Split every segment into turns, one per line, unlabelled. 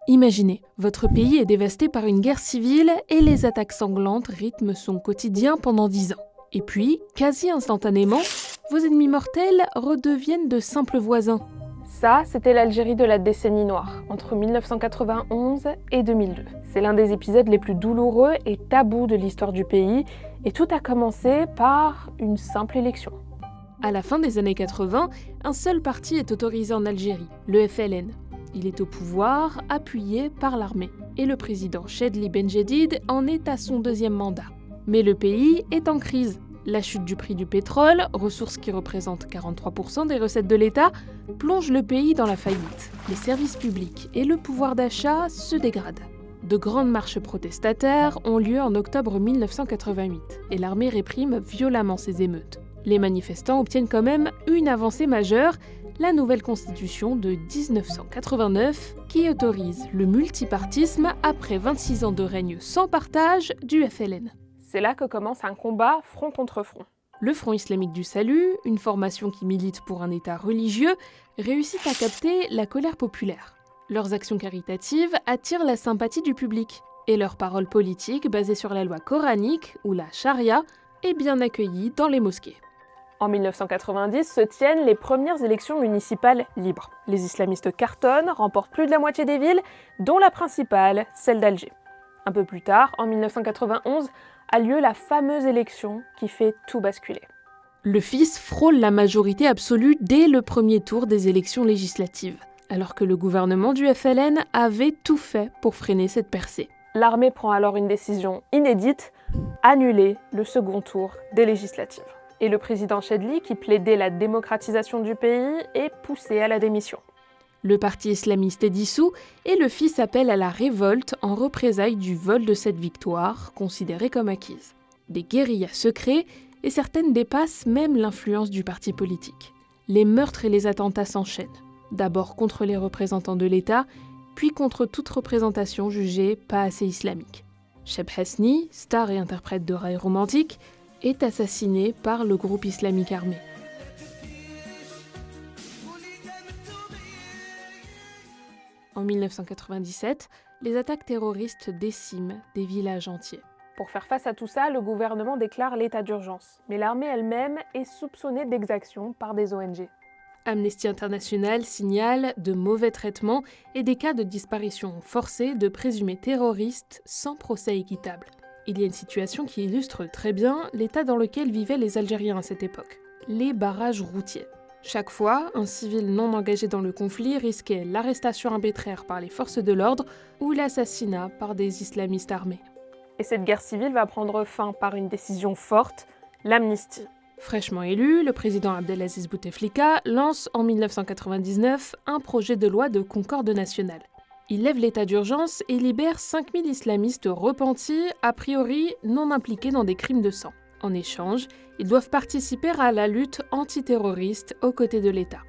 Imaginez, votre pays est dévasté par une guerre civile et les attaques sanglantes rythment son quotidien pendant 10 ans. Et puis, quasi instantanément, vos ennemis mortels redeviennent de simples voisins.
Ça, c'était l'Algérie de la décennie noire, entre 1991 et 2002. C'est l'un des épisodes les plus douloureux et tabous de l'histoire du pays, et tout a commencé par une simple élection.
À la fin des années 80, un seul parti est autorisé en Algérie, le FLN. Il est au pouvoir, appuyé par l'armée. Et le président Chedli Benjedid en est à son 2e mandat. Mais le pays est en crise. La chute du prix du pétrole, ressource qui représente 43% des recettes de l'État, plonge le pays dans la faillite. Les services publics et le pouvoir d'achat se dégradent. De grandes marches protestataires ont lieu en octobre 1988 et l'armée réprime violemment ces émeutes. Les manifestants obtiennent quand même une avancée majeure, la nouvelle constitution de 1989 qui autorise le multipartisme après 26 ans de règne sans partage du FLN.
C'est là que commence un combat front contre front.
Le Front islamique du salut, une formation qui milite pour un État religieux, réussit à capter la colère populaire. Leurs actions caritatives attirent la sympathie du public et leur parole politique basée sur la loi coranique ou la charia est bien accueillie dans les mosquées.
En 1990 se tiennent les premières élections municipales libres. Les islamistes cartonnent, remportent plus de la moitié des villes, dont la principale, celle d'Alger. Un peu plus tard, en 1991, a lieu la fameuse élection qui fait tout basculer.
Le FIS frôle la majorité absolue dès le premier tour des élections législatives, alors que le gouvernement du FLN avait tout fait pour freiner cette percée.
L'armée prend alors une décision inédite, annuler le second tour des législatives. Et le président Chedli, qui plaidait la démocratisation du pays, est poussé à la démission.
Le parti islamiste est dissous et le FIS appelle à la révolte en représailles du vol de cette victoire, considérée comme acquise. Des guérillas se créent et certaines dépassent même l'influence du parti politique. Les meurtres et les attentats s'enchaînent, d'abord contre les représentants de l'État, puis contre toute représentation jugée pas assez islamique. Cheb Hasni, star et interprète de rail romantique, est assassiné par le groupe islamique armé. En 1997, les attaques terroristes déciment des villages entiers.
Pour faire face à tout ça, le gouvernement déclare l'état d'urgence. Mais l'armée elle-même est soupçonnée d'exactions par des ONG.
Amnesty International signale de mauvais traitements et des cas de disparition forcée de présumés terroristes sans procès équitable. Il y a une situation qui illustre très bien l'état dans lequel vivaient les Algériens à cette époque. Les barrages routiers. Chaque fois, un civil non engagé dans le conflit risquait l'arrestation arbitraire par les forces de l'ordre ou l'assassinat par des islamistes armés.
Et cette guerre civile va prendre fin par une décision forte, l'amnistie.
Fraîchement élu, le président Abdelaziz Bouteflika lance en 1999 un projet de loi de concorde nationale. Il lève l'état d'urgence et libère 5000 islamistes repentis, a priori non impliqués dans des crimes de sang. En échange, ils doivent participer à la lutte antiterroriste aux côtés de l'État.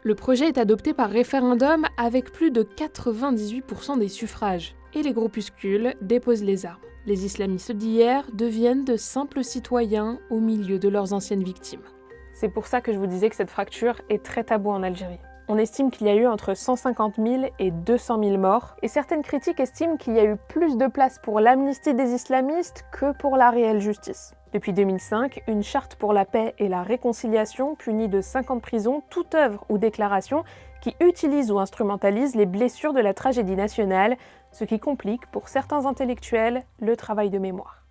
Le projet est adopté par référendum avec plus de 98% des suffrages, et les groupuscules déposent les armes. Les islamistes d'hier deviennent de simples citoyens au milieu de leurs anciennes victimes.
C'est pour ça que je vous disais que cette fracture est très taboue en Algérie. On estime qu'il y a eu entre 150 000 et 200 000 morts, et certaines critiques estiment qu'il y a eu plus de place pour l'amnistie des islamistes que pour la réelle justice. Depuis 2005, une charte pour la paix et la réconciliation punit de 5 ans de prison toute œuvre ou déclaration qui utilise ou instrumentalise les blessures de la tragédie nationale, ce qui complique pour certains intellectuels le travail de mémoire.